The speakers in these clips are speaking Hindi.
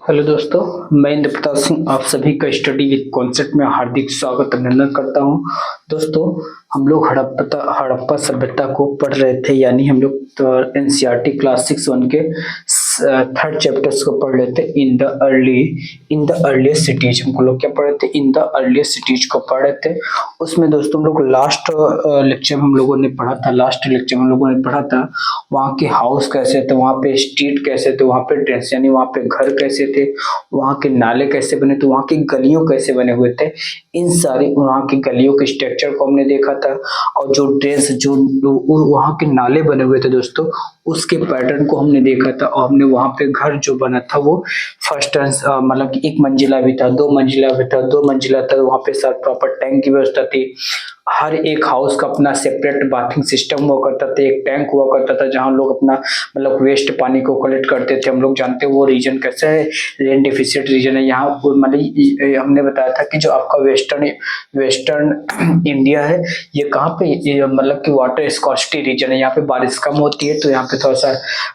हेलो दोस्तों, मैं इंद्रप्रताप सिंह आप सभी का स्टडी विद कॉन्सेप्ट में हार्दिक स्वागत अभिनंदन करता हूं। दोस्तों, हम लोग हड़प्पा सभ्यता को पढ़ रहे थे, यानी हम लोग एनसीईआरटी क्लास 6-1 के थर्ड चैप्टर्स को पढ़ रहे थे। इन द अर्लीस्ट सिटीज हम लोग क्या पढ़ रहे थे? इन द अर्लीस्ट सिटीज को पढ़ रहे थे। उसमें दोस्तों हम लोग लास्ट लेक्चर में हम लोगों ने पढ़ा था वहाँ के हाउस कैसे थे, वहाँ पे स्ट्रीट कैसे थे, वहाँ पे ड्रेस यानी वहाँ पे घर कैसे थे, वहाँ के नाले कैसे बने थे, वहाँ की गलियों कैसे बने हुए थे। इन सारी वहाँ की गलियों के स्ट्रक्चर को हमने देखा था, और जो ड्रेस जो वहाँ के नाले बने हुए थे दोस्तों, उसके पैटर्न को हमने देखा था। और हमने वहाँ पे घर जो बना था वो फर्स्ट मतलब कि 1 मंजिला भी था, 2 मंजिला भी था, 2 मंजिला था। वहाँ पे सब प्रॉपर टैंक की व्यवस्था थी। हर एक हाउस का अपना सेपरेट बाथिंग सिस्टम हुआ करता था, एक टैंक हुआ करता था जहाँ लोग अपना मतलब वेस्ट पानी को कलेक्ट करते थे। हम लोग जानते हैं वो रीजन कैसा है, रेन डिफिसिट रीजन है। यहाँ मतलब हमने बताया था कि जो आपका वेस्टर्न इंडिया है, ये कहाँ पे मतलब कि वाटर स्कॉर्सिटी रीजन है। यहाँ पे बारिश कम होती है, तो यहाँ पे थोड़ा सा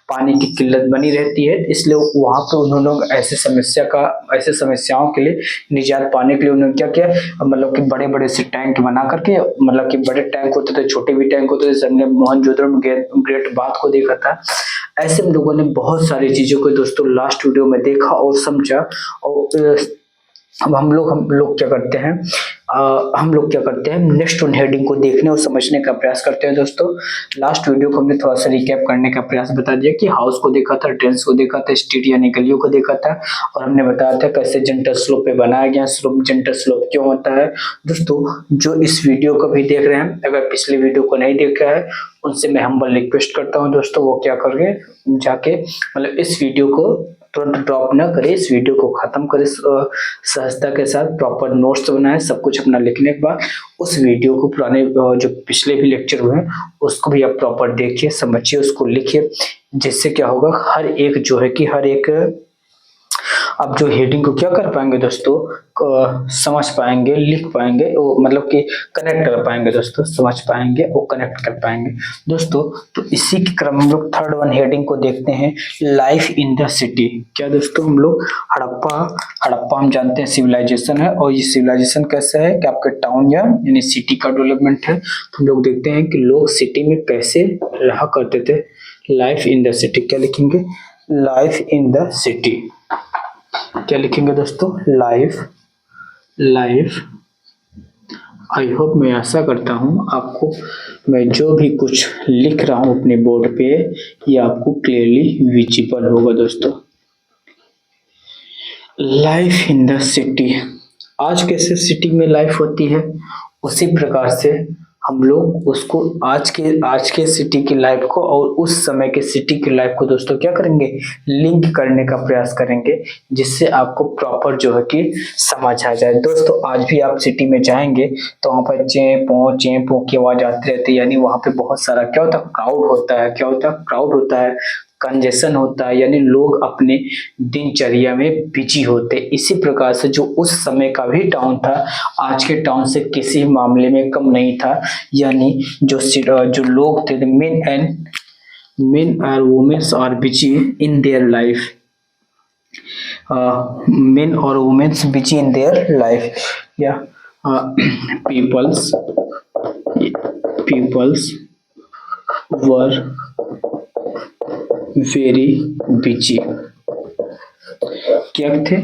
पानी की किल्लत बनी रहती है। इसलिए वहाँ पे उन्होंने लोग ऐसे समस्याओं के लिए निजात पाने के लिए उन्होंने क्या किया, मतलब कि बड़े बड़े से टैंक बना करके, मतलब कि बड़े टैंक होते थे, छोटे भी टैंक होते थे। जैसे हमने मोहनजोदड़ो में ग्रेट बाथ को देखा था। ऐसे हम लोगों ने बहुत सारी चीजों को दोस्तों लास्ट वीडियो में देखा और समझा। और अब हम लोग क्या करते हैं, नेक्स्ट उन हेडिंग को देखने और समझने का प्रयास करते हैं। दोस्तों, लास्ट वीडियो को हमने थोड़ा सा रिकैप करने का प्रयास बता दिया कि हाउस को देखा था, ट्रेंस को देखा था, स्ट्रीट यानी गलियों को देखा था, और हमने बताया था कैसे जेंटल स्लोप पे बनाया गया। जेंटल स्लोप क्यों होता है? दोस्तों, जो इस वीडियो को भी देख रहे हैं, अगर पिछले वीडियो को नहीं देखा है, उनसे मैं हम्बल रिक्वेस्ट करता हूँ दोस्तों, वो क्या करेंगे, जाके मतलब इस वीडियो को तुरंत ड्रॉप ना करे, इस वीडियो को खत्म करे, सहजता के साथ प्रॉपर नोट्स बनाए, सब कुछ अपना लिखने के बाद उस वीडियो को पुराने जो पिछले भी लेक्चर हुए हैं उसको भी आप प्रॉपर देखिए, समझिए, उसको लिखिए। जिससे क्या होगा, हर एक जो है कि हर एक आप जो हेडिंग को क्या कर पाएंगे दोस्तों, समझ पाएंगे, लिख पाएंगे, वो मतलब कि कनेक्ट कर पाएंगे दोस्तों, समझ पाएंगे और कनेक्ट कर पाएंगे दोस्तों। तो इसी के क्रम में हम लोग थर्ड वन हेडिंग को देखते हैं, लाइफ इन द सिटी। क्या दोस्तों, हम लोग हड़प्पा हम जानते हैं सिविलाइजेशन है, और ये सिविलाइजेशन कैसा है कि आपके टाउन यानी सिटी का डेवलपमेंट है। तो हम लोग देखते हैं कि लोग सिटी में कैसे रहा करते थे। लाइफ इन द सिटी क्या लिखेंगे? लाइफ इन द सिटी क्या लिखेंगे दोस्तों? लाइफ। आई होप, मैं आशा करता हूँ आपको मैं जो भी कुछ लिख रहा हूँ अपने बोर्ड पे ये आपको क्लियरली विजिबल होगा दोस्तों। लाइफ इन द सिटी, आज कैसे सिटी में लाइफ होती है, उसी प्रकार से हम लोग उसको आज के सिटी की लाइफ को और उस समय के सिटी की लाइफ को दोस्तों क्या करेंगे, लिंक करने का प्रयास करेंगे, जिससे आपको प्रॉपर जो है कि समझ आ जाए। दोस्तों, आज भी आप सिटी में जाएंगे तो वहाँ पर चें पो की आवाज आती रहती है, यानी वहाँ पे बहुत सारा क्या होता है, क्राउड होता है, कंजेशन होता है, यानी लोग अपने दिनचर्या में बिजी होते। इसी प्रकार से जो उस समय का भी टाउन था, आज के टाउन से किसी मामले में कम नहीं था। यानी जो लोग थे, मेन और womens are busy in their life, men और womens busy in their life, या पीपल्स वर वेरी बिजी। क्या थे,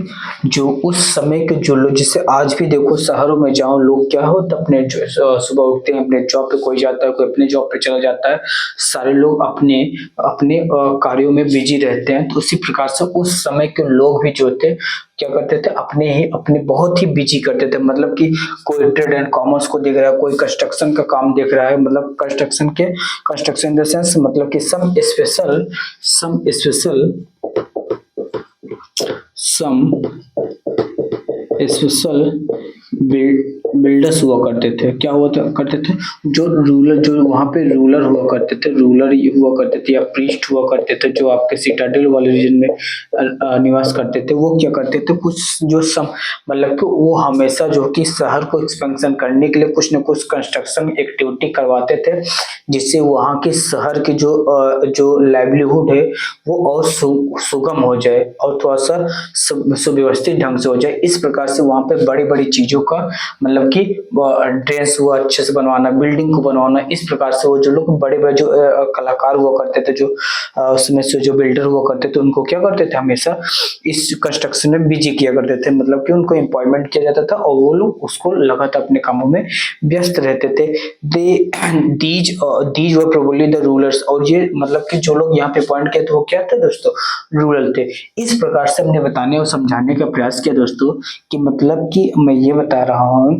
जो उस समय के जो लोग, जैसे आज भी देखो शहरों में जाओ, लोग क्या होते अपने सुबह उठते हैं, अपने जॉब पे कोई जाता है, कोई अपने जॉब पे चला जाता है, सारे लोग अपने अपने कार्यों में बिजी रहते हैं। तो उसी प्रकार से उस समय के लोग भी जो थे क्या करते थे, अपने बहुत ही बिजी करते थे। मतलब कि कोई ट्रेड एंड कॉमर्स को देख रहा है, कोई कंस्ट्रक्शन का काम देख रहा है, मतलब कंस्ट्रक्शन इन द सेंस मतलब कि सम स्पेशल बिल्डर्स हुआ करते थे। क्या हुआ करते थे, जो रूलर, जो वहाँ पे रूलर हुआ करते थे, रूलर हुआ करते थे या प्रीस्ट हुआ करते थे, जो आपके सिटाडेल वाले रीजन में निवास करते थे। वो क्या करते थे, कुछ जो सम मतलब कि वो हमेशा जो कि शहर को एक्सपेंशन करने के लिए कुछ न कुछ कंस्ट्रक्शन एक्टिविटी करवाते थे, जिससे वहाँ के शहर की जो लाइवलीहुड है वो और सुगम हो जाए और थोड़ा सा सुव्यवस्थित ढंग से हो जाए। इस प्रकार से वहाँ पे बड़ी बड़ी चीजों का मतलब कि ड्रेस हुआ अच्छे से बनवाना, बिल्डिंग को बनवाना, इस प्रकार से वो जो लोग बड़े बड़े जो कलाकार हुआ करते थे, जो उसमें से जो बिल्डर हुआ करते थे, उनको क्या करते थे, हमेशा इस कंस्ट्रक्शन में बिजी किया करते थे। मतलब कि उनको एम्प्लॉयमेंट किया जाता था और वो लोग उसको लगातार अपने कामों में व्यस्त रहते थे। They these were probably the rulers, और ये मतलब कि जो लोग यहाँ पे पॉइंट किए थे वो क्या थे दोस्तों, रूरल थे। इस प्रकार से हमने बताने और समझाने का प्रयास किया दोस्तों, कि मतलब कि मैं ये बता रहा हूँ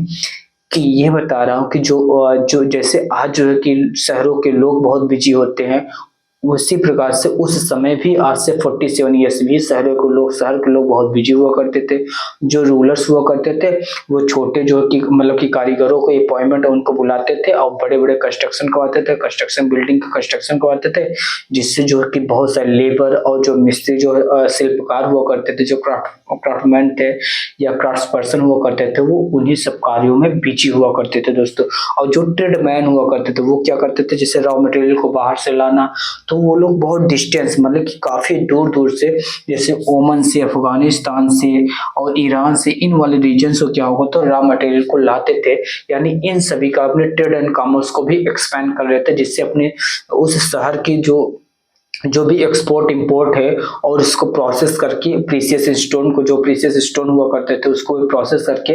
कि जो जैसे आज जो है कि शहरों के लोग बहुत बिजी होते हैं, उसी प्रकार से उस समय भी आज से 47 ईयर्स भी शहर के लोग बहुत बिजी हुआ करते थे। जो रूलर्स हुआ करते थे वो छोटे जो कि मतलब कि कारीगरों को अपॉइंटमेंट उनको बुलाते थे और बड़े बड़े कंस्ट्रक्शन करवाते थे, कंस्ट्रक्शन बिल्डिंग का कंस्ट्रक्शन करवाते थे, जिससे जो कि बहुत सारे लेबर और जो मिस्त्री जो शिल्पकार हुआ करते थे, जो क्राफ्टमैन थे या क्राफ्ट पर्सन हुआ करते थे, वो उन्हीं सब कार्यों में बिजी हुआ करते थे दोस्तों। और जो ट्रेडमैन हुआ करते थे वो क्या करते थे, जैसे रॉ मटेरियल को बाहर से लाना, तो वो लोग बहुत डिस्टेंस मतलब कि काफी दूर दूर से, जैसे ओमान से, अफगानिस्तान से और ईरान से, इन वाले रीजन से क्या होगा तो रॉ मटेरियल को लाते थे। यानी इन सभी का अपने ट्रेड एंड कॉमर्स को भी एक्सपेंड कर रहे थे, जिससे अपने उस शहर की जो भी एक्सपोर्ट इंपोर्ट है और उसको प्रोसेस करके प्रीसियस स्टोन हुआ करते थे उसको प्रोसेस करके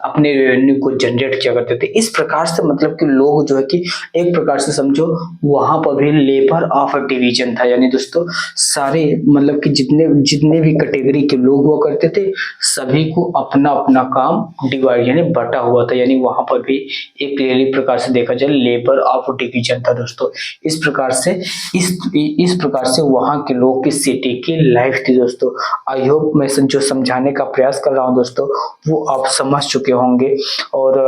अपने रेवेन्यू को जनरेट किया करते थे। इस प्रकार से मतलब कि लोग जो है कि एक प्रकार से समझो वहां पर भी लेबर ऑफ डिवीजन था। यानी दोस्तों सारे मतलब कि जितने जितने भी कैटेगरी के लोग हुआ करते थे, सभी को अपना अपना काम डिवाइड यानी बटा हुआ था। यानी वहां पर भी एक क्लियरली प्रकार से देखा जाए लेबर ऑफ डिवीजन था दोस्तों। इस प्रकार से इस प्रकार से वहां के लोग की सिटी की लाइफ थी दोस्तों। आई होप मैं जो समझाने का प्रयास कर रहा हूं दोस्तों वो आप समझ चुके होंगे। और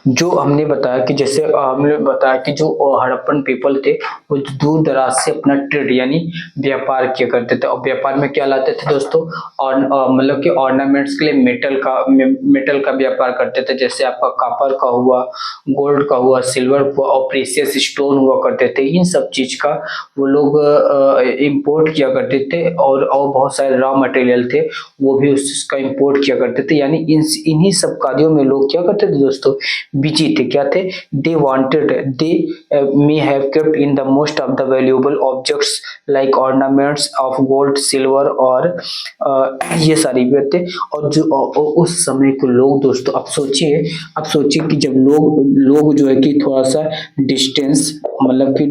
जो हमने बताया कि जैसे हमने बताया कि जो हड़प्पन पीपल थे वो दूर दराज से अपना ट्रेड यानी व्यापार किया करते थे। और व्यापार में क्या लाते थे दोस्तों, और मतलब कि ऑर्नामेंट्स के लिए मेटल का व्यापार करते थे, जैसे आपका कॉपर का हुआ, गोल्ड का हुआ, सिल्वर हुआ और प्रीशियस स्टोन हुआ करते थे। इन सब चीज का वो लोग इंपोर्ट किया करते थे और बहुत सारे रॉ मटेरियल थे वो भी उसका इंपोर्ट किया करते थे। यानी इन्हीं सब कार्यों में लोग क्या करते थे दोस्तों, बिजी थे। क्या थे, they may have kept in the most of the valuable objects like ornaments of gold silver और ये सारी भी थे। और जो उस समय को लोग दोस्तों अब सोचिए कि जब लोग जो है कि थोड़ा सा डिस्टेंस मतलब कि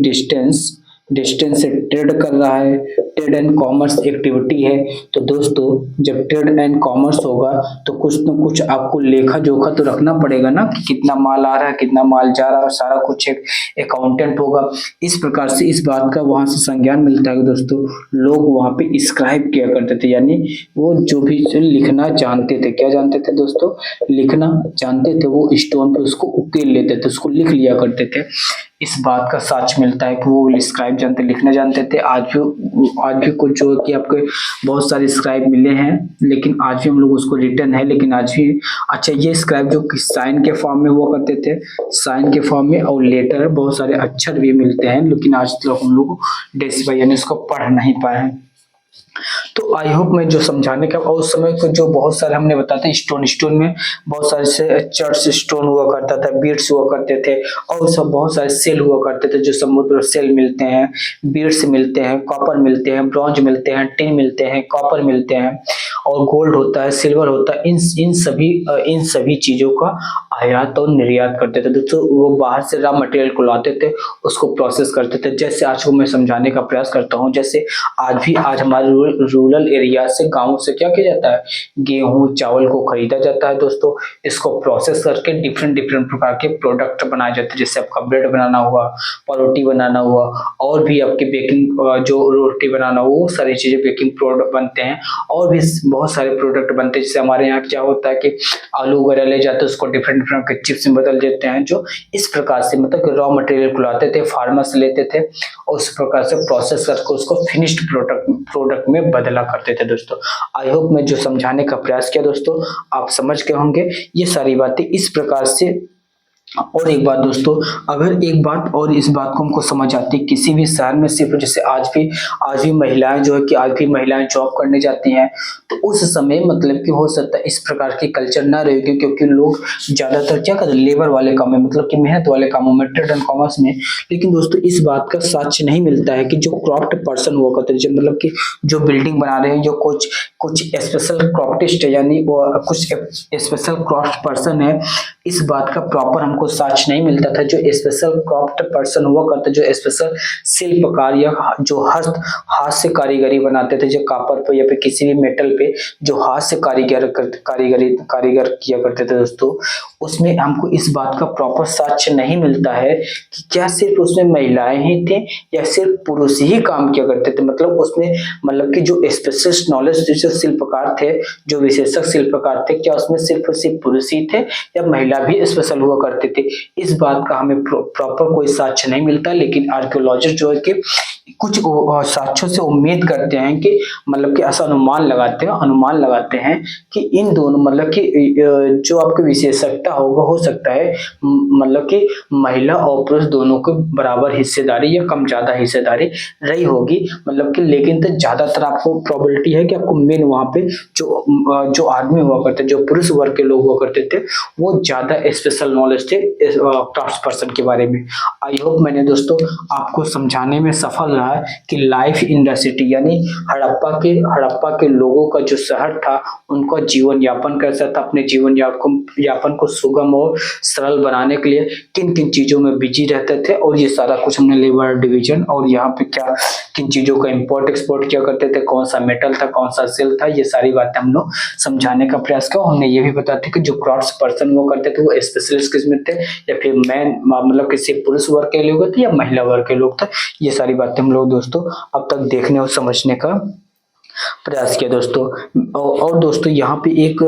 डिस्टेंस से ट्रेड कर रहा है, ट्रेड एंड कॉमर्स एक्टिविटी है, तो दोस्तों जब ट्रेड एंड कॉमर्स होगा तो कुछ न कुछ आपको लेखा जोखा तो रखना पड़ेगा ना, कि कितना माल आ रहा है, कितना माल जा रहा है, सारा कुछ एक अकाउंटेंट होगा। इस प्रकार से इस बात का वहां से संज्ञान मिलता है दोस्तों। लोग वहां पे स्क्राइब किया करते थे, यानी वो जो भी लिखना जानते थे, क्या जानते थे दोस्तों, लिखना जानते थे, वो स्टोन पे उसको उकेल लेते थे, उसको लिख लिया करते थे। इस बात का साक्ष मिलता है कि वो स्क्राइब जानते, लिखना जानते थे। आज भी कुछ जो कि आपके बहुत सारे स्क्राइब मिले हैं, लेकिन आज भी हम लोग उसको रिटर्न है, लेकिन आज भी अच्छा ये स्क्राइब जो साइन के फॉर्म में हुआ करते थे, साइन के फॉर्म में, और लेटर बहुत सारे अक्षर भी मिलते हैं, लेकिन आज तक हम लोग डेसिफाई यानी उसको पढ़ नहीं पाए हैं। तो आई होप मैं जो समझाने का, और उस समय को जो बहुत सारे हमने बताया था स्टोन में बहुत सारे से चर्च स्टोन हुआ करता था, बीड्स हुआ करते थे, और सब बहुत सारे सेल हुआ करते थे, जो समुद्र सेल मिलते हैं, बीड्स मिलते हैं, कॉपर मिलते हैं, ब्रॉन्ज मिलते हैं, टिन मिलते हैं, कॉपर मिलते हैं और गोल्ड होता है, सिल्वर होता है। इन सभी चीजों का आयात और निर्यात करते थे दोस्तों। वो बाहर से रॉ मटेरियल को लाते थे, उसको प्रोसेस करते थे। जैसे आज को मैं समझाने का प्रयास करता हूँ, जैसे आज हमारे रूरल एरिया से, गाँव से क्या किया जाता है, गेहूं चावल को खरीदा जाता है दोस्तों। इसको प्रोसेस करके डिफरेंट डिफरेंट प्रकार के प्रोडक्ट बनाए जाते हैं। जैसे आपका ब्रेड बनाना हुआ, परोटी बनाना हुआ, और भी आपके बेकिंग जो रोटी बनाना हुआ, वो सारी चीजें बेकिंग प्रोडक्ट बनते हैं। और भी बहुत सारे प्रोडक्ट बनते हैं। जैसे हमारे यहाँ क्या होता है कि आलू वगैरह ले जाते हैं, उसको डिफरेंट डिफरेंट के चिप्स में बदल देते हैं। जो इस प्रकार से मतलब रॉ मटेरियल को लाते थे, फार्मर से लेते थे, और उस प्रकार से प्रोसेस करके उसको फिनिश्ड प्रोडक्ट में बदला करते थे दोस्तों। आई होप मैं जो समझाने का प्रयास किया दोस्तों आप समझ गए होंगे ये सारी बातें इस प्रकार से। और एक बात दोस्तों, अगर एक बात और इस बात को हमको समझ आती है, किसी भी शहर में सिर्फ जैसे आज भी महिलाएं जो है कि आज भी महिलाएं जॉब करने जाती हैं, तो उस समय मतलब कि हो सकता है इस प्रकार की कल्चर ना रहेगी, क्योंकि लोग ज्यादातर क्या करते हैं, लेबर वाले काम में, मतलब कि मेहनत वाले कामों में, ट्रेड एंड कॉमर्स में। लेकिन दोस्तों इस बात का सच नहीं मिलता है कि जो क्राफ्ट पर्सन हुआ करते हैं, मतलब कि जो बिल्डिंग बना रहे हैं, जो कुछ कुछ स्पेशल क्राफ्टिस्ट है, यानी वो कुछ स्पेशल क्राफ्ट पर्सन है, इस बात का प्रॉपर हमको साक्ष नहीं मिलता था। जो स्पेशल क्राफ्ट पर्सन हुआ करते, जो स्पेशल शिल्पकार या जो हाथ से कारीगरी बनाते थे, जो कापर पे या फिर किसी भी मेटल पे जो हाथ से कारीगर किया करते थे दोस्तों, उसमें हमको इस बात का प्रॉपर साक्ष्य नहीं मिलता है कि क्या सिर्फ उसमें महिलाएं ही थे या सिर्फ पुरुष ही काम किया करते थे। मतलब उसमें मतलब कि जो स्पेशलिस्ट नॉलेज जो शिल्पकार थे, जो विशेषज्ञ शिल्पकार थे, क्या उसमें सिर्फ पुरुष ही थे या महिला भी स्पेशल हुआ करते थे। इस बात का हमें प्रॉपर कोई साक्ष्य नहीं मिलता। लेकिन आर्कियोलॉजिस्ट जो है कि कुछ साक्ष्यों से उम्मीद करते हैं कि मतलब कि ऐसा अनुमान लगाते हैं कि इन दोनों मतलब कि जो आपकी विशेषज्ञता होगा, हो सकता है मतलब कि महिला और पुरुष दोनों को बराबर हिस्सेदारी या कम ज्यादा हिस्सेदारी रही होगी, मतलब कि लेकिन तो ज्यादातर आपको प्रोबेबिलिटी है कि आपको मेन वहां पे जो आदमी हुआ करते, जो पुरुष वर्ग के लोग हुआ करते थे, वो ज्यादा स्पेशल नॉलेज थे क्राफ्ट पर्सन के बारे में। आई होप मैंने दोस्तों आपको समझाने में सफल रहा है कि लाइफ इन द सिटी, यानी हड़प्पा के लोगों का जो शहर था, उनका जीवन यापन कैसा था, अपने जीवन यापन को सुगम और सरल बनाने के लिए किन किन चीजों में बिजी रहते थे। और ये सारा कुछ हमने लेबर डिवीजन और यहाँ पे क्या किन चीजों का इंपोर्ट एक्सपोर्ट किया करते थे, कौन सा मेटल था, कौन सा सिल्क था, ये सारी बातें हम लोग समझाने का प्रयास किया। हमने ये भी बताया था कि जो क्राफ्ट पर्सन वो करते थे वो स्पेशलिस्ट किस्म थे या फिर मैन मतलब किसी पुरुष वर्ग के लोग थे या महिला वर्ग के लोग थे। ये सारी बातें हम लोग दोस्तों अब तक देखने और समझने का प्रयास किया दोस्तों। और दोस्तों यहाँ पे एक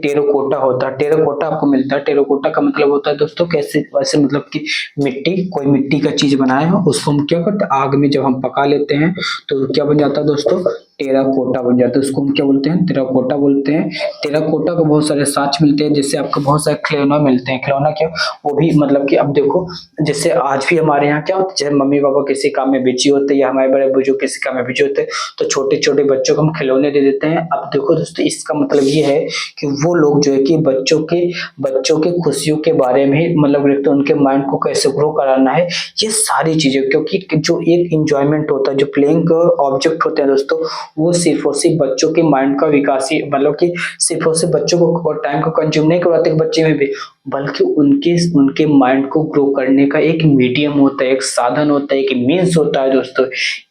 टेराकोटा होता है, टेराकोटा आपको मिलता है। टेराकोटा का मतलब होता है दोस्तों कैसे, वैसे मतलब कि कोई मिट्टी का चीज बनाया हो, उसको हम क्या करते हैं, आग में जब हम पका लेते हैं तो क्या बन जाता है दोस्तों, टेराकोटा बन जाता है। उसको हम क्या बोलते हैं, टेराकोटा बोलते हैं। टेराकोटा को बहुत सारे साक्ष्य मिलते हैं, जैसे आपको बहुत सारे खिलौना मिलते हैं। खिलौना क्या, वो भी मतलब कि अब देखो, जैसे आज भी हमारे यहाँ क्या होता है, जैसे मम्मी पापा किसी काम में बिजी होते हैं या हमारे बड़े बुजुर्ग किसी काम में बिजी होते हैं, तो छोटे छोटे बच्चों को हम खिलौने दे देते हैं। अब देखो दोस्तों, इसका मतलब ये है कि वो लोग जो है कि बच्चों के खुशियों के बारे में मतलब तो उनके माइंड को कैसे ग्रो कराना है, ये सारी चीजें, क्योंकि जो एक इंजॉयमेंट होता है, जो प्लेइंग ऑब्जेक्ट होते हैं दोस्तों, वो सिर्फ और सिर्फ बच्चों के माइंड का विकास ही, मतलब कि सिर्फ और सिर्फ बच्चों को टाइम को कंज्यूम नहीं करवाते बच्चे में भी, बल्कि उनके माइंड को ग्रो करने का एक मीडियम होता है, एक साधन होता है, एक मीन्स होता है दोस्तों।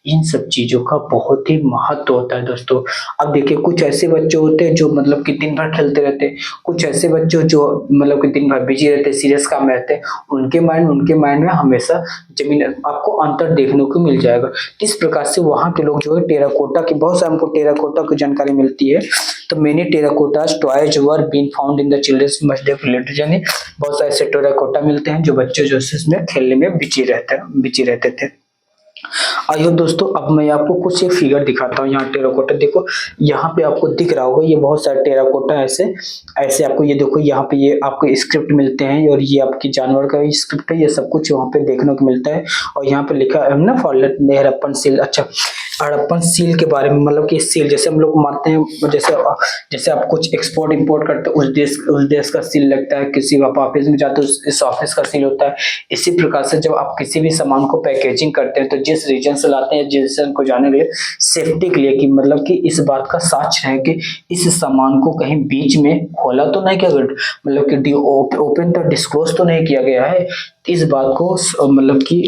इन सब चीजों का बहुत ही महत्व होता है दोस्तों। अब देखिए, कुछ ऐसे बच्चे होते हैं जो मतलब कि दिन भर खेलते रहते हैं, कुछ ऐसे बच्चे जो मतलब कि दिन भर बिजी रहते हैं, सीरियस काम में रहते हैं, उनके माइंड में हमेशा जमीन, आपको अंतर देखने को मिल जाएगा। इस प्रकार से वहाँ के लोग जो है टेराकोटा की, बहुत सारे हमको टेराकोटा की जानकारी मिलती है। तो many terracottas toys were been found in the childrens must have related, यानी बहुत सारे ऐसे टेराकोटा मिलते हैं जो बच्चे जो इसमें खेलने में बिजी रहते थे। आइए दोस्तों, अब मैं आपको कुछ एक फिगर दिखाता हूँ। यहाँ टेराकोटा देखो, यहाँ पे आपको दिख रहा होगा, ये बहुत सारे टेराकोटा ऐसे आपको ये देखो, यहाँ पे ये आपको स्क्रिप्ट मिलते हैं और ये आपकी जानवर का स्क्रिप्ट है, ये सब कुछ वहाँ पे देखने को मिलता है। और यहाँ पे लिखा है ना, फॉरलेट हड़प्पन सील। अच्छा, हड़प्पन सील के बारे में, मतलब कि सील जैसे हम लोग मारते हैं, जैसे आप कुछ एक्सपोर्ट इंपोर्ट करते हैं, उस देश का सील लगता है, किसी आप ऑफिस में जाते हो इस ऑफिस का सील होता है। इसी प्रकार से जब आप किसी भी सामान को पैकेजिंग करते हैं, तो जिस रीजन एक्सपीरियंस लाते हैं एजुकेशन को जानने के लिए, सेफ्टी के लिए, कि मतलब कि इस बात का साक्ष है कि इस सामान को कहीं बीच में खोला तो नहीं किया गया, मतलब कि ओपन तो डिस्क्लोज तो नहीं किया गया है। इस बात को मतलब कि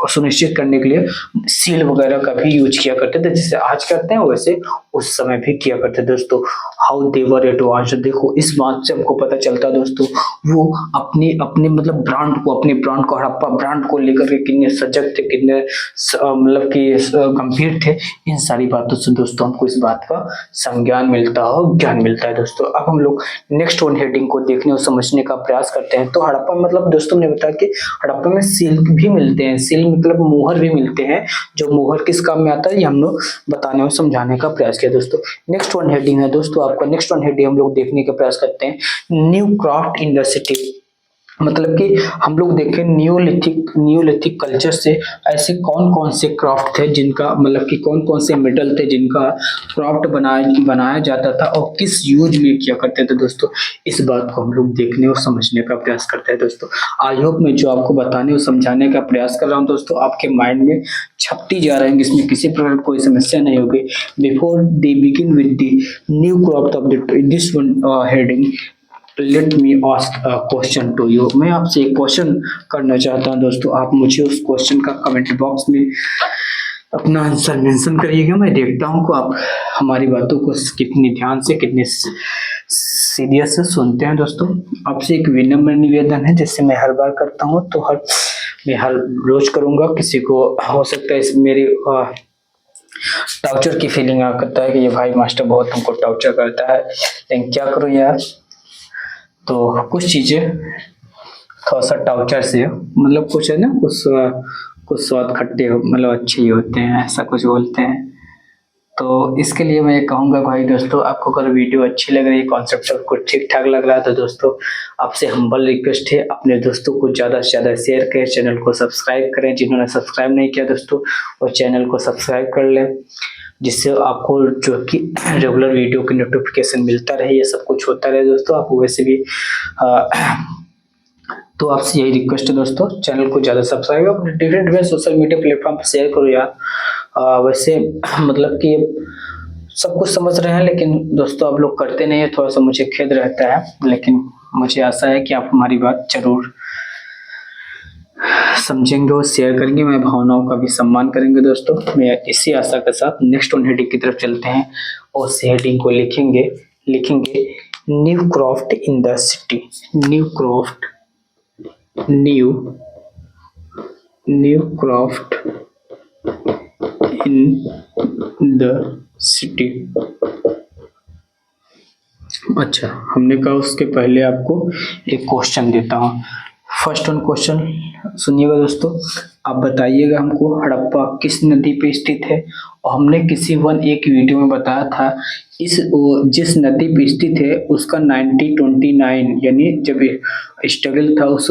सुनिश्चित करने के लिए सील वगैरह का भी यूज किया करते थे, जैसे आज करते हैं वैसे उस समय भी किया करते दोस्तों। हाउ दे वर एडवांस्ड, देखो इस बात से हमको पता चलता दोस्तों वो अपने अपने मतलब अपने ब्रांड को, हड़प्पा ब्रांड को लेकर के कितने सजग थे, कितने मतलब कि गंभीर थे। इन सारी बातों से दोस्तों हमको इस बात का संज्ञान मिलता है, ज्ञान मिलता है दोस्तों। अब हम लोग नेक्स्ट वन हेडिंग को देखने और समझने का प्रयास करते हैं। तो हड़प्पा मतलब दोस्तों ने बताया कि हड़प्पा में सील भी मिलते हैं, सील मतलब मोहर भी मिलते हैं। जो मोहर किस काम में आता है ये हम लोग बताने और समझाने का प्रयास किया दोस्तों। नेक्स्ट वन हेडिंग है दोस्तों आपका, नेक्स्ट वन हेडिंग हम लोग देखने का प्रयास करते हैं, new craft in the city. मतलब कि हम लोग देखें न्यूलिथिक कल्चर से ऐसे कौन कौन से क्राफ्ट थे जिनका मतलब कि कौन कौन से मेटल थे जिनका क्राफ्ट बनाया जाता था और किस यूज में किया करते थे दोस्तों। इस बात को हम लोग देखने और समझने का प्रयास करते हैं दोस्तों। आई होप मैं जो आपको बताने और समझाने का प्रयास कर रहा हूँ दोस्तों आपके माइंड में छपती जा रहे हैं, इसमें किसी प्रकार कोई समस्या नहीं होगी। Before they begin with the new craft of this one heading, let me ask a question to you. मैं आपसे एक क्वेश्चन करना चाहता हूं दोस्तों, आप मुझे उस क्वेश्चन का कमेंट बॉक्स में अपना आंसर मेंशन करिएगा। मैं देखता हूं कि आप हमारी बातों को कितनी ध्यान से, कितने सीरियस से सुनते हैं दोस्तों। आपसे एक विनम्र निवेदन है, जैसे मैं हर बार करता हूं तो मैं हर रोज करूंगा। किसी को हो सकता है इस मेरी टॉर्चर की फीलिंग आ करता है कि ये भाई मास्टर बहुत हमको टॉर्चर करता है, लेकिन क्या करूं यार। तो कुछ चीजें थोड़ा सा टॉर्चर से मतलब कुछ है ना, कुछ स्वाद खट्टे मतलब अच्छे ही होते हैं, ऐसा कुछ बोलते हैं। तो इसके लिए मैं ये कहूँगा भाई दोस्तों, आपको अगर वीडियो अच्छी लग रही है, कॉन्सेप्ट सब कुछ ठीक ठाक लग रहा है तो दोस्तों आपसे हम्बल रिक्वेस्ट है अपने दोस्तों को ज़्यादा से ज़्यादा शेयर करें, चैनल को सब्सक्राइब करें। जिन्होंने सब्सक्राइब नहीं किया दोस्तों वो चैनल को सब्सक्राइब कर लें, जिससे आपको जो कि रेगुलर वीडियो की नोटिफिकेशन मिलता रहे, ये सब कुछ होता रहे दोस्तों। आपको वैसे भी तो आपसे यही रिक्वेस्ट है दोस्तों, चैनल को ज़्यादा सब्सक्राइब अपने डिफरेंट सोशल मीडिया प्लेटफॉर्म पर शेयर करो यार। वैसे मतलब कि सब कुछ समझ रहे हैं लेकिन दोस्तों आप लोग करते नहीं है, थोड़ा सा मुझे खेद रहता है, लेकिन मुझे आशा है कि आप हमारी बात जरूर समझेंगे और शेयर करेंगे। मैं भावनाओं का भी सम्मान करेंगे दोस्तों। मैं इसी आशा के साथ नेक्स्ट वन हेडिंग की तरफ चलते हैं और उस हेडिंग को लिखेंगे new craft in the city. New craft in the city. अच्छा, हमने कहा उसके पहले आपको एक क्वेश्चन देता हूँ। फर्स्ट वन क्वेश्चन सुनिएगा दोस्तों, आप बताइएगा हमको हड़प्पा किस नदी पे स्थित है। और हमने किसी एक वीडियो में बताया था जिस नदी पे स्थित है उसका 1929 यानी जब स्ट्रगल था, उस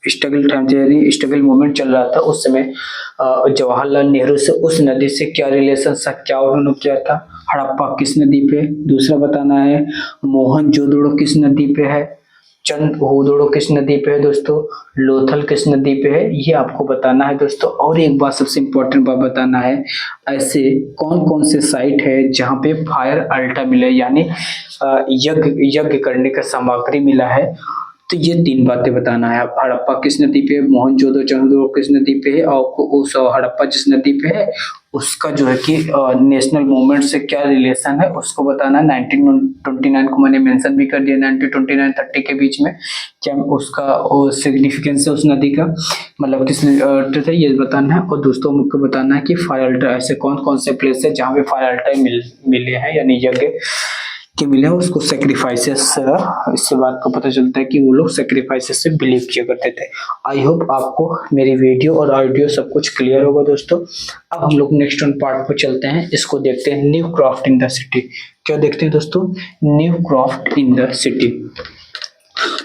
स्ट्रगल मूवमेंट चल रहा था उस समय जवाहरलाल नेहरू से उस नदी से क्या रिलेशन था, क्या उन्होंने किया था। हड़प्पा किस नदी पे, दूसरा बताना है मोहनजोदड़ो किस नदी पे है, चंद्रहोदड़ो किस नदी पे है दोस्तों, लोथल किस नदी पे है, ये आपको बताना है दोस्तों। और एक बात सबसे इम्पोर्टेंट बात बताना है, ऐसे कौन कौन से साइट है जहाँ पे फायर अल्टा मिला है, यानी यज्ञ करने का सामग्री मिला है। तो ये तीन बातें बताना है। हड़प्पा किस नदी पे, मोहनजोदड़ो चंद्रहोदड़ो किस नदी पे है, और उस हड़प्पा जिस नदी पे है उसका जो है कि नेशनल मूवमेंट से क्या रिलेशन है उसको बताना है। 1929 को मैंने मेंशन भी कर दिया, 1929-30 के बीच में क्या उसका सिग्निफिकेंस है उस नदी का, मतलब किस थे ये बताना है। और दोस्तों मुझको बताना है कि फायर अल्टर ऐसे कौन कौन से प्लेस है जहाँ पे फायर अल्टर मिले हैं, यानी यज्ञ के मिले हैं उसको सेक्रीफाइसेस। इससे बात को पता चलता है कि वो लोग सेक्रीफाइसेस से बिलीव किया करते थे। आई होप आपको मेरी वीडियो और ऑडियो सब कुछ क्लियर होगा दोस्तों। अब हम लोग नेक्स्ट वन पार्ट को चलते हैं, इसको देखते हैं new craft in the city. क्या देखते हैं दोस्तों, new craft in the city.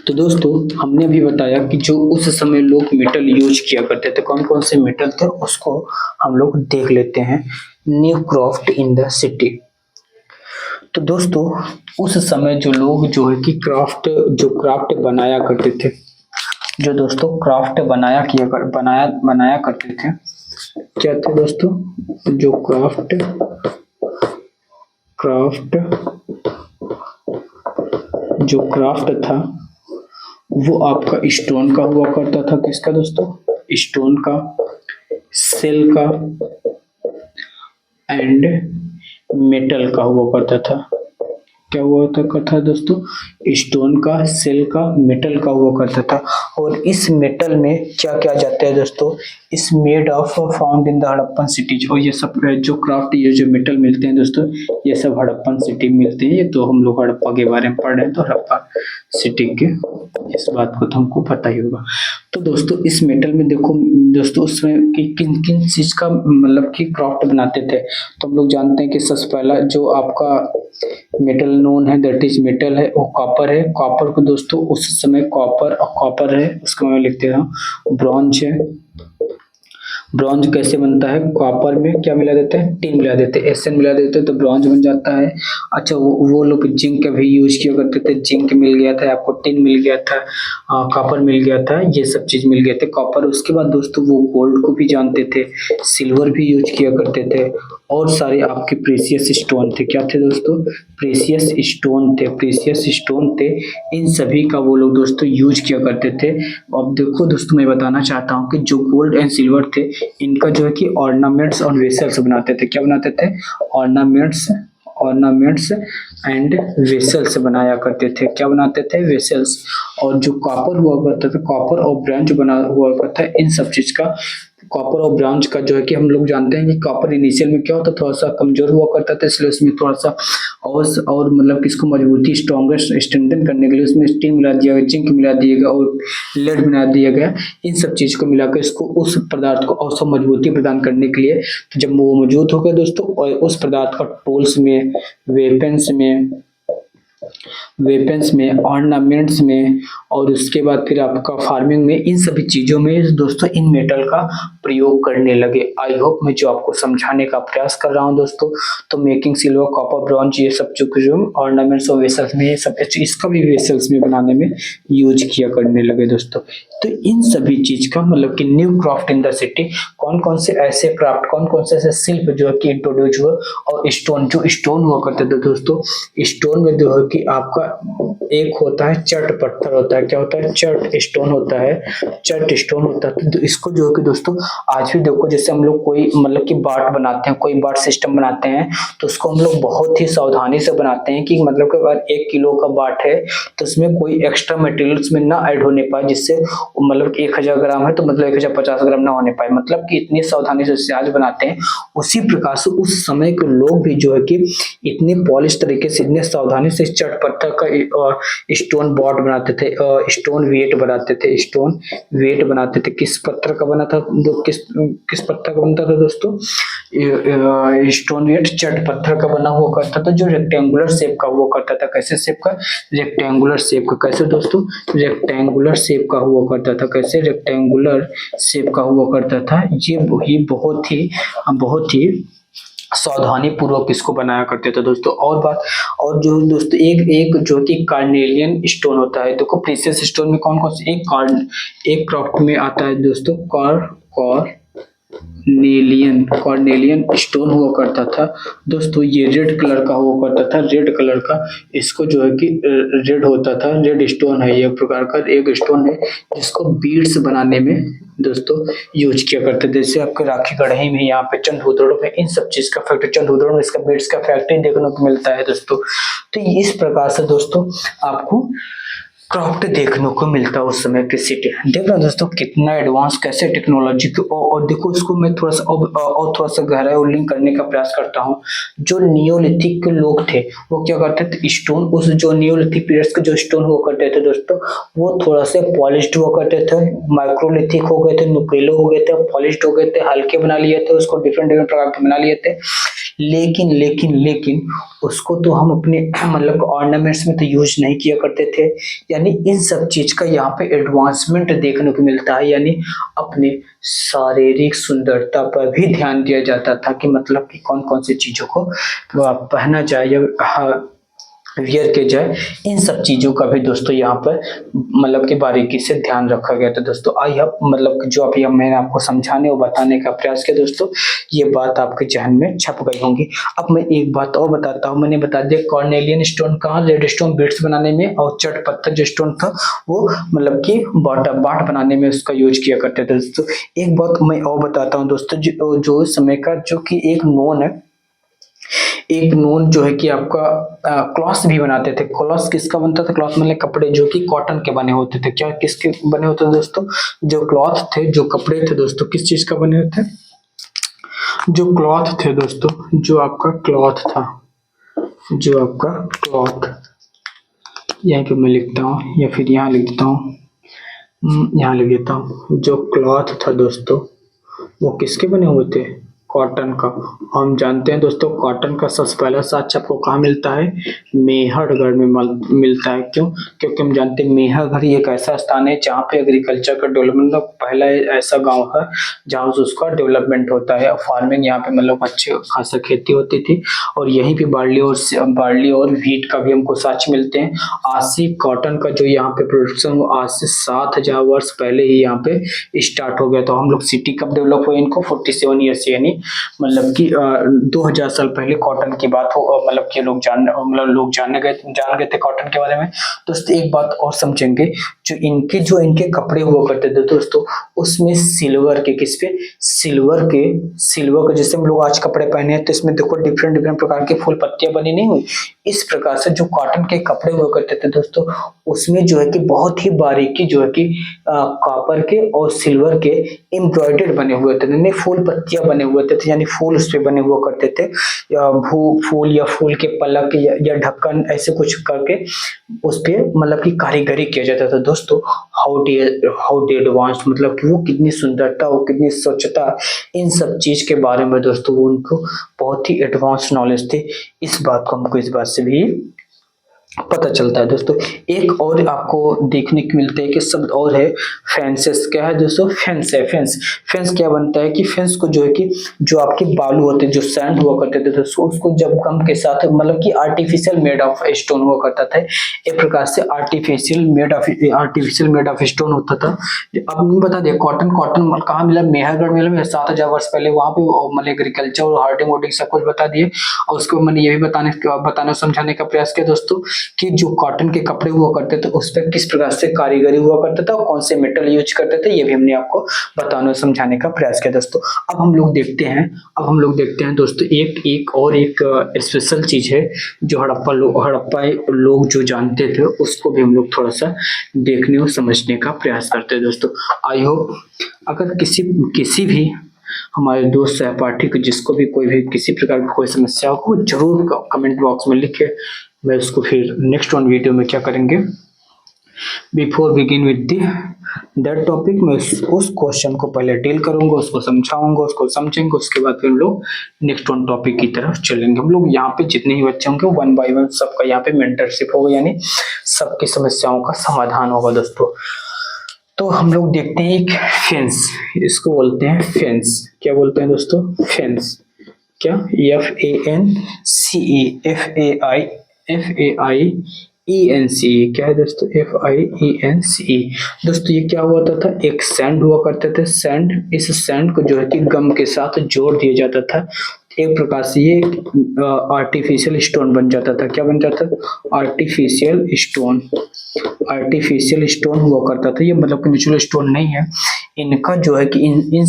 तो दोस्तों हमने अभी बताया कि जो उस समय लोग मेटल यूज किया करते थे, कौन कौन से मेटल थे उसको हम लोग देख लेते हैं। New craft in the city. तो दोस्तों उस समय जो लोग जो है कि क्राफ्ट बनाया करते थे जो दोस्तों क्राफ्ट बनाया करते थे। क्या थे दोस्तों? जो क्राफ्ट जो क्राफ्ट था वो आपका स्टोन का हुआ करता था। किसका दोस्तों? स्टोन का, सेल का एंड मेटल का हुआ करता था। क्या हुआ करता था दोस्तों? स्टोन का, सेल का, मेटल का हुआ करता था। और इस मेटल में क्या क्या जाता है दोस्तों? इस made of found in the Harappan cities. और ये सब जो क्राफ्ट, ये जो मेटल मिलते हैं दोस्तों, ये सब हड़प्पन सिटी में मिलते हैं। ये तो हम लोग हड़प्पा के बारे में पढ़ रहे हैं, तो हड़प्पा सिटी के इस बात को तो हमको पता ही होगा। तो दोस्तों इस मेटल में देखो दोस्तों, उसमें किन किन चीज का मतलब कि क्राफ्ट बनाते थे। तो हम लोग जानते हैं कि सबसे पहला जो आपका मेटल नोन है, दैट इज मेटल है, वो कॉपर है। कॉपर को दोस्तों उस समय कॉपर है, उसको मैं लिखते हूँ। ब्रॉन्ज है। ब्रॉन्ज कैसे बनता है? कॉपर में क्या मिला देते हैं? टिन मिला देते हैं, एसएन मिला देते हैं, तो ब्रॉन्ज बन जाता है। अच्छा, वो लोग जिंक का भी यूज किया करते थे। जिंक मिल गया था आपको, टिन मिल गया था, कॉपर मिल गया था, ये सब चीज मिल गए थे। कॉपर, उसके बाद दोस्तों वो गोल्ड को भी जानते थे, सिल्वर भी यूज किया करते थे, और सारे आपके प्रेशियस स्टोन थे। क्या थे दोस्तों? प्रेशियस स्टोन थे। इन सभी का वो लोग दोस्तों यूज किया करते थे। अब देखो दोस्तों, मैं बताना चाहता हूँ कि जो गोल्ड एंड सिल्वर थे, इनका जो है कि ऑर्नामेंट्स और वेसल्स बनाते थे। क्या बनाते थे? ऑर्नामेंट्स एंड वेसल्स बनाया करते थे। क्या बनाते थे? वेसल्स। और जो कॉपर हुआ करता था, कॉपर और ब्रॉन्ज बना हुआ करता है, इन सब चीज का, कॉपर और ब्रॉन्ज का जो है कि हम लोग जानते हैं कि कॉपर इनिशियल में क्या होता है, थोड़ा सा कमजोर हुआ करता था, इसलिए उसमें थोड़ा सा और मतलब किसको मजबूती, स्ट्रॉन्गेस्ट स्ट्रेंथन करने के लिए उसमें स्टील मिला दिया गया, जिंक मिला दिया गया और लेड मिला दिया गया। इन सब चीज को मिलाकर इसको, उस पदार्थ को और सब मजबूती प्रदान करने के लिए, तो जब वो मौजूद हो गया दोस्तों, और उस पदार्थ का टूल्स में, वेपन्स में, ऑर्नामेंट्स में, और उसके बाद फिर आपका फार्मिंग में, इन सभी चीजों में दोस्तों इन मेटल का प्रयोग करने लगे। आई होप मैं जो आपको समझाने का प्रयास कर रहा हूं दोस्तों, तो मेकिंग सिल्वर, कॉपर, ब्रॉन्ज, ये सब जो ऑर्नामेंट्स और वेसल्स में, ये सब इसका भी वेसल्स में बनाने में यूज किया करने लगे दोस्तों। तो इन सभी चीज का मतलब कि new craft in the city, कौन कौन से ऐसे क्राफ्ट, कौन कौन से ऐसे शिल्प जो है कि इंट्रोड्यूस हुआ। और स्टोन हुआ करते थे दोस्तों। स्टोन में जो है कि आपका एक होता है चट पत्थर होता है। क्या होता है? चट स्टोन होता है। चट स्टोन होता है। तो इसको जो है कि दोस्तों आज भी देखो, जैसे हम लोग कोई मतलब कि बाट बनाते हैं, कोई बाट सिस्टम बनाते हैं, तो उसको हम लोग बहुत ही सावधानी से बनाते हैं कि मतलब कि अगर 1 किलो का बाट है तो उसमें कोई एक्स्ट्रा मटेरियल्स में ना ऐड होने पाए, जिससे मतलब 1000 ग्राम है तो मतलब 1050 ग्राम ना होने पाए, मतलब कि इतनी सावधानी से आज बनाते हैं। उसी प्रकार से उस समय के लोग भी जो है कि इतने पॉलिश तरीके से, इतने सावधानी से चट पत्थर का स्टोन बॉट बनाते थे, स्टोन वेट बनाते थे। किस पत्थर का बना था? किस पत्थर का बनता था दोस्तों? स्टोन वेट चट पत्थर का बना हुआ करता था, जो रेक्टेंगुलर शेप का हुआ करता था। कैसे शेप का? रेक्टेंगुलर शेप का। कैसे दोस्तों? रेक्टेंगुलर शेप का हुआ करता था। कैसे? रेक्टेंगुलर शेप का हुआ करता था। ये बहुत ही सावधानी पूर्वक इसको बनाया करते थे दोस्तों। और बात, और जो दोस्तों एक जो कि कार्नेलियन स्टोन होता है। देखो प्रीशियस स्टोन में कौन कौन से, एक क्राफ्ट में आता है दोस्तों, कॉर्नेलियन स्टोन हुआ करता था दोस्तों। ये रेड कलर का हुआ करता था, रेड कलर का। इसको जो है कि रेड होता था, रेड स्टोन है, ये प्रकार का एक स्टोन है जिसको बीड्स बनाने में दोस्तों यूज किया करते थे। जैसे आपके राखी गढ़ई में, यहाँ पे चंद्रहुदड़ों में, इन सब चीज का फैक्ट्री, चंद्रहुदड़ों में इसका बीड्स का फैक्ट्री देखने को मिलता है दोस्तों। तो इस प्रकार से दोस्तों आपको क्राफ्ट देखने को मिलता है उस समय की सिटी। देख रहे हो दोस्तों कितना एडवांस, कैसे टेक्नोलॉजी की। और देखो इसको मैं थोड़ा सा और थोड़ा सा गहराई और लिंक करने का प्रयास करता हूँ। जो नियोलिथिक के लोग थे वो क्या करते थे, स्टोन, उस जो नियोलिथिक पीरियड्स के जो स्टोन हुआ करते थे दोस्तों, वो थोड़ा से पॉलिश्ड हुआ करते थे, माइक्रोलिथिक हो गए थे, नुकीले हो गए थे, पॉलिश्ड हो गए थे, हल्के बना लिए थे, उसको डिफरेंट डिफरेंट प्रकार के बना लिए थे। लेकिन उसको तो हम अपने मतलब ऑर्नामेंट्स में तो यूज नहीं किया करते थे। यानी इन सब चीज का यहाँ पे एडवांसमेंट देखने को मिलता है। यानी अपने शारीरिक सुंदरता पर भी ध्यान दिया जाता था कि मतलब कि कौन कौन सी चीजों को पहना जाए या वियर किया जाए, इन सब चीजों का भी दोस्तों यहाँ पर मतलब कि बारीकी से ध्यान रखा गया। तो दोस्तों आई होप मतलब कि जो अभी मैंने आपको समझाने और बताने का प्रयास किया दोस्तों, ये बात आपके जहन में छप गई होंगी। अब मैं एक बात और बताता हूँ। मैंने बता दिया कॉर्नेलियन स्टोन कहाँ, रेड स्टोन बीड्स बनाने में, और चट पत्थर जो स्टोन था वो मतलब कि बाट बनाने में उसका यूज किया करते थे दोस्तों। एक बात मैं और बताता हूँ दोस्तों, जो समय का जो कि एक नोन है, एक नोन जो है कि आपका क्लॉथ भी बनाते थे। क्लॉथ किसका बनता था? क्लॉथ मतलब कपड़े जो कि कॉटन के बने होते थे। क्या किसके बने होते थे दोस्तों? जो क्लॉथ थे, जो कपड़े थे दोस्तों, किस चीज का बने होते? जो क्लॉथ थे दोस्तों, जो आपका क्लॉथ था, जो आपका क्लॉथ, यहाँ पे मैं लिखता हूँ या फिर यहाँ लिख देता हूँ, यहाँ लिख देता हूँ। जो क्लॉथ था दोस्तों वो किसके बने हुए थे? कॉटन का। हम जानते हैं दोस्तों कॉटन का सबसे पहला साक्ष्य आपको कहाँ मिलता है? मेहरगढ़ में मिलता है। क्यों? क्योंकि हम जानते हैं मेहरगढ़ एक ऐसा स्थान है जहाँ पे एग्रीकल्चर का डेवलपमेंट, पहला ऐसा गांव है जहाँ से उसका डेवलपमेंट होता है। फार्मिंग यहाँ पे मतलब अच्छे खासा खेती होती थी, और यहीं पे बार्ली और व्हीट का भी हमको साक्ष्य मिलते हैं। आज से कॉटन का जो यहाँ पे प्रोडक्शन आज से 7,000 वर्ष पहले ही यहाँ पे स्टार्ट हो गया। तो हम लोग सिटी कब डेवलप हुए? इनको 47 ईयर्स यानी मतलब कि 2000 साल पहले कॉटन की बात हो, मतलब कि लोग जान गए थे कॉटन के बारे में। दोस्तों एक बात और समझेंगे, जो इनके कपड़े हुआ करते थे दोस्तों, उसमें सिल्वर के, किस पे? सिल्वर के जैसे हम लोग आज कपड़े पहने हैं तो इसमें देखो डिफरेंट प्रकार के फूल पत्तियां बनी नहीं हुई। इस प्रकार से जो कॉटन के कपड़े हुआ करते थे दोस्तों, उसमें जो है कि बहुत ही बारीकी जो है कि कॉपर के और सिल्वर के एम्ब्रॉयडर्ड बने हुए थे, यानी फूल पत्तियां बने हुए थे, यानी फूल उस पे बने हुआ करते थे, या फूल या फूल के पलक या ढक्कन ऐसे कुछ करके उस पे मतलब कि कारीगरी किया जाता था दोस्तों। हाउ डे एडवांस, मतलब कि वो कितनी सुंदरता, वो कितनी स्वच्छता, इन सब चीज के बारे में दोस्तों उनको बहुत ही एडवांस नॉलेज थे। इस बात को हमको इस बात से भी पता चलता है दोस्तों। एक और आपको देखने को मिलते हैं कि शब्द और है फेंसेस। क्या है दोस्तों? फेंस है। फेंस क्या बनता है कि फेंस को जो है कि जो आपके बालू होते हैं, जो सैंड हुआ करते थे दोस्तों, उसको जब गम के साथ मतलब कि आर्टिफिशियल मेड ऑफ स्टोन हुआ करता था। एक प्रकार से आर्टिफिशियल मेड ऑफ स्टोन होता था। अब मैं बता दिया कॉटन कहाँ मिला? मेहरगढ़ मिला 7,000 वर्ष पहले। वहां पे मतलब एग्रीकल्चर और हार्डिंग वोर्डिंग सब कुछ बता दिए, और उसको मैंने ये भी बताने समझाने का प्रयास किया दोस्तों कि जो कॉटन के कपड़े हुआ करते थे उस पर किस प्रकार से कारीगरी हुआ करता था और कौन से मेटल यूज करते थे, ये भी हमने आपको बताने समझाने का प्रयास किया दोस्तों। अब हम लोग देखते हैं दोस्तों एक स्पेशल चीज है जो हड़प्पा लोग जो जानते थे, उसको भी हम लोग थोड़ा सा देखने और समझने का प्रयास करते हैं दोस्तों। आई होप अगर किसी भी हमारे दोस्त सहपाठी को जिसको भी किसी प्रकार की कोई समस्या हो, जरूर कमेंट बॉक्स में लिखे। मैं उसको फिर नेक्स्ट वन वीडियो में क्या करेंगे, before begin with that topic, मैं उस क्वेश्चन को पहले डील करूंगा, उसको समझाऊंगा, उसको समझेंगे, उसके बाद फिर हम लोग नेक्स्ट वन टॉपिक की तरफ चलेंगे। हम लोग यहाँ पे जितने ही बच्चे होंगे 1 बाय 1 सबका यहाँ पे मेंटरशिप होगा, यानी सबकी समस्याओं का समाधान होगा दोस्तों। तो हम लोग देखते हैं एक फेंस, इसको बोलते हैं फेंस। क्या बोलते हैं दोस्तों? फेंस। क्या? FAIENCE। क्या है दोस्तों? FIENCE। दोस्तों ये क्या हुआ था? एक सैंड हुआ करते थे, सैंड। इस सैंड को जो है कि गम के साथ जोड़ दिया जाता था। एक प्रकार से ये आर्टिफिशियल स्टोन बन जाता था। क्या बन जाता था? आर्टिफिशियल स्टोन हुआ करता था। ये मतलब कि नेचुरल स्टोन नहीं है। इनका जो है कि इन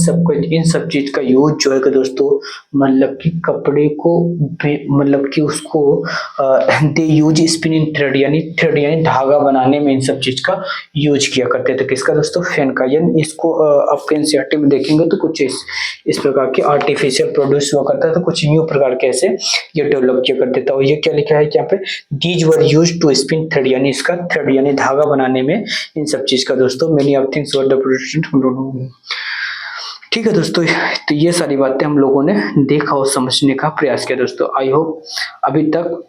सब चीज का यूज जो है कि दोस्तों मतलब कि कपड़े को मतलब कि उसको दे यूज स्पिनिंग थ्रेड, यानी धागा बनाने में इन सब चीज का यूज किया करते थे। किसका दोस्तों? फेन का। यानी इसको आप एनसीईआरटी में देखेंगे तो कुछ इस प्रकार के आर्टिफिशियल प्रोड्यूस हुआ करता था, कुछ न्यू प्रकार के ऐसे ये डेवलप किया करते थे। और ये क्या लिखा है यहाँ पे? These were used to spin thread, यानी इसका थ्रेड यानी धागा बनाने में इन सब चीज का दोस्तों many of things were the production. ठीक है दोस्तों, तो ये सारी बातें हम लोगों ने देखा और समझने का प्रयास किया दोस्तों। आई होप अभी तक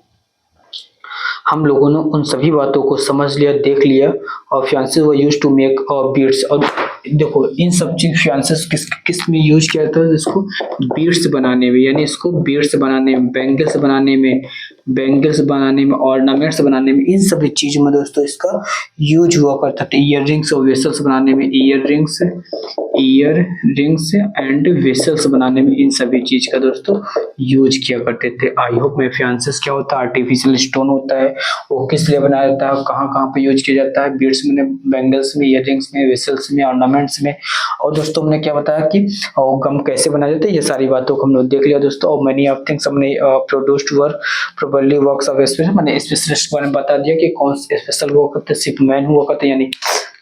हम लोगों ने उन सभी बातों को समझ लिया, देख लिया। और faiences were used to make beads. और देखो इन सब चीज फियांसेस किस में यूज किया था? इसको बीड्स बनाने में, यानी इसको बीड्स बनाने में, बैंगल्स बनाने में, बैंगल्स बनाने में, ऑर्नामेंट्स बनाने में, इन सभी चीजों में दोस्तों इसका यूज हुआ करता था। ईयर रिंग्स और वेसल्स बनाने में, ईयर रिंग्स एंड वेसल्स बनाने में इन सभी चीज का दोस्तों यूज किया करते थे। आई होप मेरे फियांसेस क्या होता है, आर्टिफिशियल स्टोन होता है, वो किस लिए बनाया जाता है, कहाँ कहाँ पे यूज किया जाता है, बीड्स में, बैंगल्स में, ईयर रिंग्स में, वेसल्स में, ऑर्नामेंट्स में। और दोस्तों हमने क्या बताया कि गम कैसे बनाया जाता है, ये सारी बातों को हम लोग देख लिया दोस्तों। और मैनी ऑफ थिंग्स हमने produced work probably works of special, मैंने स्पेशलिस्ट के बारे में बता दिया कि कौन स्पेशल हुआ करते, सिर्फ मैन हुआ करते यानी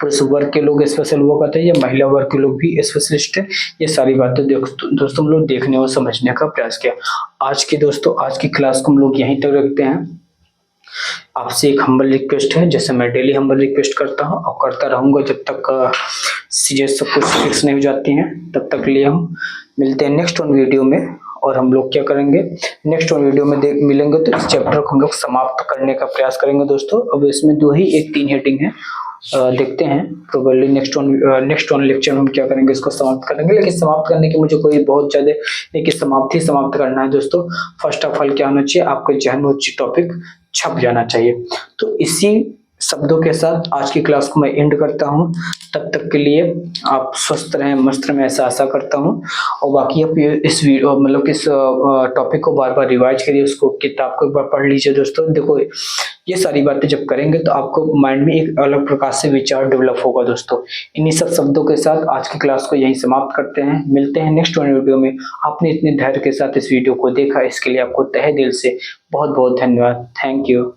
पुरुष वर्ग के लोग स्पेशल हुआ करते हैं या महिला वर्ग के लोग भी स्पेशलिस्ट है। ये सारी बातें दोस्तों हम लोग देखने और समझने का प्रयास किया। आज की क्लास को हम लोग यहीं तक रखते हैं। आपसे एक हम्बल रिक्वेस्ट है, जैसे मैं डेली हम्बल रिक्वेस्ट करता हूँ और करता रहूंगा जब तक चीजें सब कुछ फिक्स नहीं हो जाती हैं, तब तक लिए हम मिलते हैं नेक्स्ट वन वीडियो में। और हम लोग क्या करेंगे, नेक्स्ट वन वीडियो में मिलेंगे तो इस चैप्टर को हम लोग समाप्त करने का प्रयास करेंगे दोस्तों। अब इसमें 2 ही 1-3 हेडिंग है, देखते हैं प्रोबेबली नेक्स्ट वन लेक्चर में हम क्या करेंगे, इसको समाप्त करेंगे। लेकिन समाप्त करने की मुझे कोई बहुत ज्यादा नहीं कि समाप्त करना है दोस्तों। फर्स्ट ऑफ ऑल क्या होना चाहिए, आपके जहन में टॉपिक छप जाना चाहिए। तो इसी शब्दों के साथ आज की क्लास को मैं एंड करता हूं। तब तक के लिए आप स्वस्थ रहें, मस्त रहें, ऐसा आशा करता हूं। और बाकी आप इस वीडियो मतलब इस टॉपिक को बार बार रिवाइज करिए, उसको किताब को एक बार पढ़ लीजिए दोस्तों। देखो ये सारी बातें जब करेंगे तो आपको माइंड में एक अलग प्रकार से विचार डेवलप होगा दोस्तों। इन्हीं सब शब्दों के साथ आज की क्लास को यहीं समाप्त करते हैं, मिलते हैं नेक्स्ट वीडियो में। आपने इतने धैर्य के साथ इस वीडियो को देखा, इसके लिए आपको तहे दिल से बहुत बहुत धन्यवाद। Thank you.